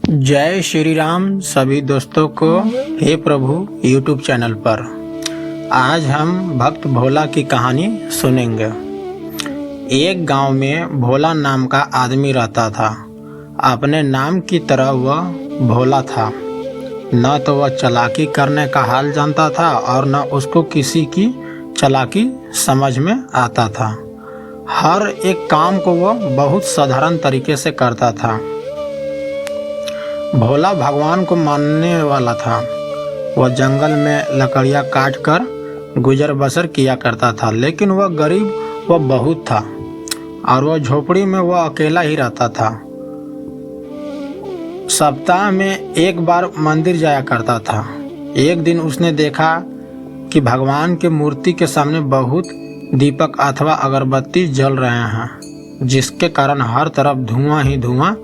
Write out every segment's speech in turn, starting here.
जय श्री राम सभी दोस्तों को। हे प्रभु यूट्यूब चैनल पर आज हम भक्त भोला की कहानी सुनेंगे। एक गांव में भोला नाम का आदमी रहता था। अपने नाम की तरह वह भोला था। न तो वह चालाकी करने का हाल जानता था और न उसको किसी की चालाकी समझ में आता था। हर एक काम को वह बहुत साधारण तरीके से करता था। भोला भगवान को मानने वाला था। वह जंगल में लकड़ियाँ काट कर गुजर बसर किया करता था, लेकिन वह गरीब वह बहुत था और वह झोपड़ी में वह अकेला ही रहता था। सप्ताह में एक बार मंदिर जाया करता था। एक दिन उसने देखा कि भगवान के मूर्ति के सामने बहुत दीपक अथवा अगरबत्ती जल रहे हैं, जिसके कारण हर तरफ धुआं ही धुआं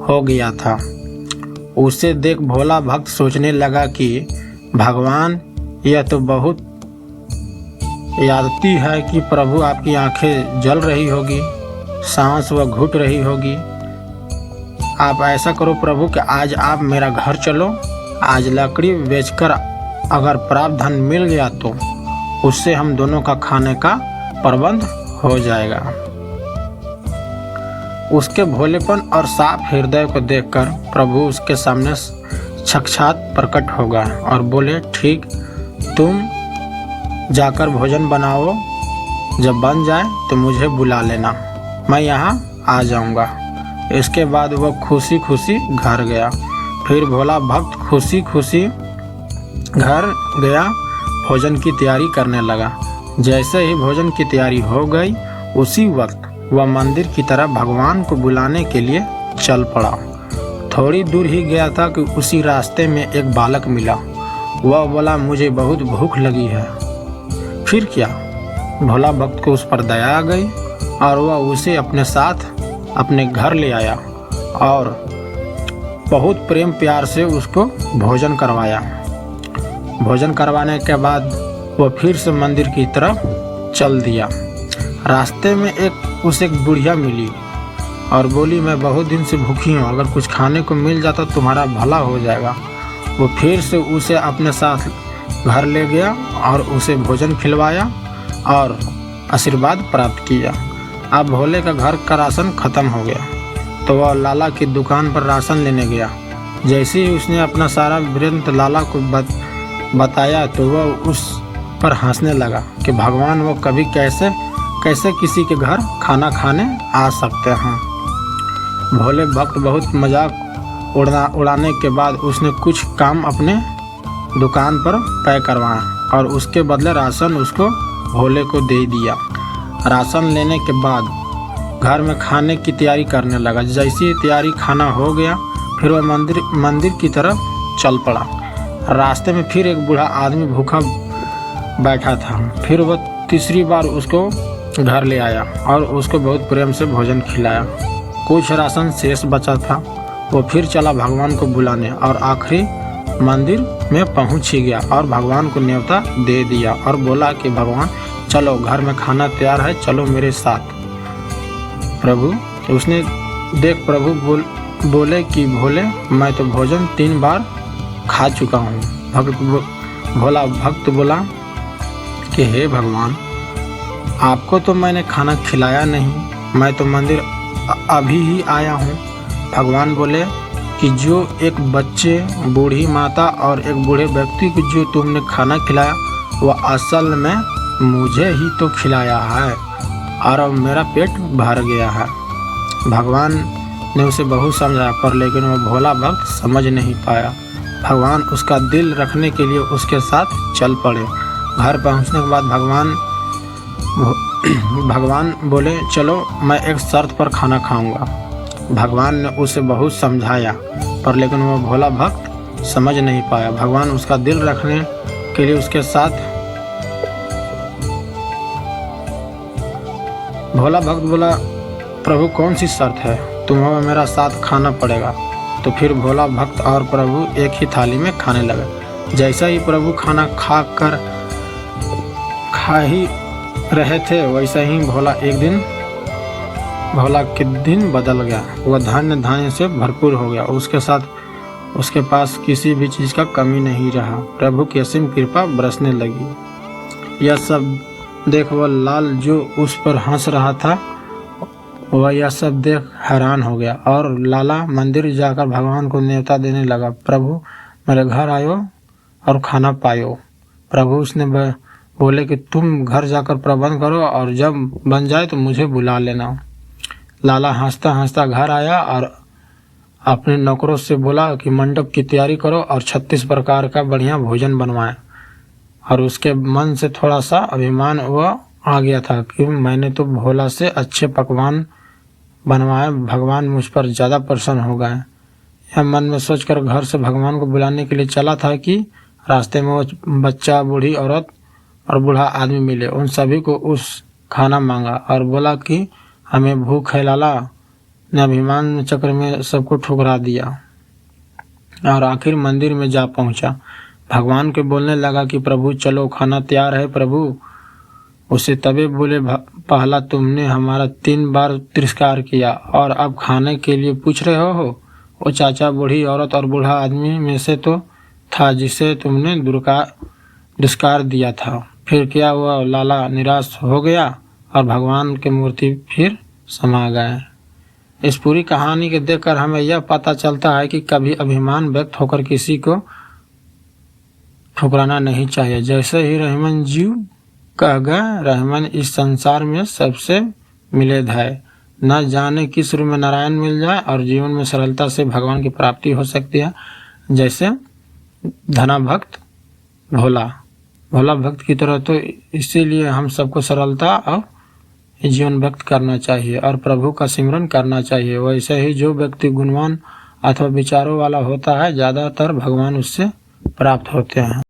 हो गया था। उसे देख भोला भक्त सोचने लगा कि भगवान, यह तो बहुत यादती है कि प्रभु आपकी आंखें जल रही होगी, सांस वह घुट रही होगी। आप ऐसा करो प्रभु कि आज आप मेरा घर चलो। आज लकड़ी बेचकर अगर प्राप्त धन मिल गया तो उससे हम दोनों का खाने का प्रबंध हो जाएगा। उसके भोलेपन और साफ हृदय को देखकर प्रभु उसके सामने साक्षात प्रकट हो गए और बोले, ठीक, तुम जाकर भोजन बनाओ। जब बन जाए तो मुझे बुला लेना, मैं यहाँ आ जाऊँगा। इसके बाद वह खुशी खुशी घर गया। फिर भोला भक्त खुशी खुशी घर गया, भोजन की तैयारी करने लगा। जैसे ही भोजन की तैयारी हो गई, उसी वक्त वह मंदिर की तरफ भगवान को बुलाने के लिए चल पड़ा। थोड़ी दूर ही गया था कि उसी रास्ते में एक बालक मिला। वह बोला, मुझे बहुत भूख लगी है। फिर क्या, भोला भक्त को उस पर दया आ गई और वह उसे अपने साथ अपने घर ले आया और बहुत प्रेम प्यार से उसको भोजन करवाया। भोजन करवाने के बाद वह फिर से मंदिर की तरफ चल दिया। रास्ते में उसे एक बुढ़िया मिली और बोली, मैं बहुत दिन से भूखी हूँ, अगर कुछ खाने को मिल जाता तो तुम्हारा भला हो जाएगा। वो फिर से उसे अपने साथ घर ले गया और उसे भोजन खिलवाया और आशीर्वाद प्राप्त किया। अब भोले का घर का राशन खत्म हो गया तो वह लाला की दुकान पर राशन लेने गया। जैसे ही उसने अपना सारा वृत्तांत लाला को बताया तो वह उस पर हंसने लगा कि भगवान वो कभी कैसे किसी के घर खाना खाने आ सकते हैं। भोले भक्त बहुत मजाक उड़ाने के बाद उसने कुछ काम अपने दुकान पर तय करवाया और उसके बदले राशन उसको भोले को दे दिया। राशन लेने के बाद घर में खाने की तैयारी करने लगा। जैसी ही तैयारी खाना हो गया, फिर वह मंदिर की तरफ चल पड़ा। रास्ते में फिर एक बूढ़ा आदमी भूखा बैठा था। फिर वह तीसरी बार उसको घर ले आया और उसको बहुत प्रेम से भोजन खिलाया। कुछ राशन शेष बचा था। वो फिर चला भगवान को बुलाने और आखिरी मंदिर में पहुंच ही गया और भगवान को न्योता दे दिया और बोला कि भगवान, चलो, घर में खाना तैयार है, चलो मेरे साथ। प्रभु उसने देख प्रभु बोले कि भोले, मैं तो भोजन 3 बार खा चुका हूँ। भोला भक्त बोला कि हे भगवान, आपको तो मैंने खाना खिलाया नहीं, मैं तो मंदिर अभी ही आया हूँ। भगवान बोले कि जो एक बच्चे, बूढ़ी माता और एक बूढ़े व्यक्ति को जो तुमने खाना खिलाया, वह असल में मुझे ही तो खिलाया है और अब मेरा पेट भर गया है। भगवान ने उसे बहुत समझाया, पर लेकिन वह भोला भक्त समझ नहीं पाया। भगवान उसका दिल रखने के लिए उसके साथ चल पड़े। घर पहुँचने के बाद भगवान बोले, चलो, मैं एक शर्त पर खाना खाऊंगा। भगवान ने उसे बहुत समझाया, पर लेकिन वह भोला भक्त समझ नहीं पाया। भगवान उसका दिल रखने के लिए उसके साथ भोला भक्त बोला, प्रभु कौन सी शर्त है, तुम्हें मेरा साथ खाना पड़ेगा। तो फिर भोला भक्त और प्रभु एक ही थाली में खाने लगे। जैसा ही प्रभु खाना खा ही रहे थे, वैसे ही भोला के दिन बदल गया। वह धान्य से भरपूर हो गया। उसके साथ उसके पास किसी भी चीज़ का कमी नहीं रहा। प्रभु की असीम कृपा बरसने लगी। यह सब देख वह लाल जो उस पर हंस रहा था, वह यह सब देख हैरान हो गया और लाला मंदिर जाकर भगवान को न्योता देने लगा, प्रभु मेरे घर आयो और खाना पायो। प्रभु उसने बोले कि तुम घर जाकर प्रबंध करो और जब बन जाए तो मुझे बुला लेना। लाला हंसता हंसता घर आया और अपने नौकरों से बोला कि मंडप की तैयारी करो और 36 प्रकार का बढ़िया भोजन बनवाएं। और उसके मन से थोड़ा सा अभिमान वह आ गया था कि मैंने तो भोला से अच्छे पकवान बनवाए, भगवान मुझ पर ज़्यादा प्रसन्न हो गए। यह मन में सोचकर घर से भगवान को बुलाने के लिए चला था कि रास्ते में वो बच्चा, बूढ़ी औरत और बूढ़ा आदमी मिले। उन सभी को उस खाना मांगा और बोला कि हमें भूख है। लाला ने अभिमान चक्र में सबको ठुकरा दिया और आखिर मंदिर में जा पहुंचा। भगवान के बोलने लगा कि प्रभु चलो, खाना तैयार है। प्रभु उसे तबे बोले, पहला तुमने हमारा 3 बार तिरस्कार किया और अब खाने के लिए पूछ रहे हो। वो चाचा, बूढ़ी औरत और बूढ़ा आदमी में से तो था जिसे तुमने दुष्कार दिया था। फिर क्या हुआ? लाला निराश हो गया और भगवान के मूर्ति फिर समा गए। इस पूरी कहानी के देखकर हमें यह पता चलता है कि कभी अभिमान व्यक्त होकर किसी को ठुकराना नहीं चाहिए। जैसे ही रहमान जी कह गए, रहमान इस संसार में सबसे मिलेद है। न जाने किस रूप में नारायण मिल जाए और जीवन में सरलता से भगवान की प्राप्ति हो सकती है। जैसे धना भक्त भोला भक्त की तरह। तो इसीलिए हम सबको सरलता और जीवन व्यक्त करना चाहिए और प्रभु का सिमरन करना चाहिए। वैसे ही जो व्यक्ति गुणवान अथवा विचारों वाला होता है, ज़्यादातर भगवान उससे प्राप्त होते हैं।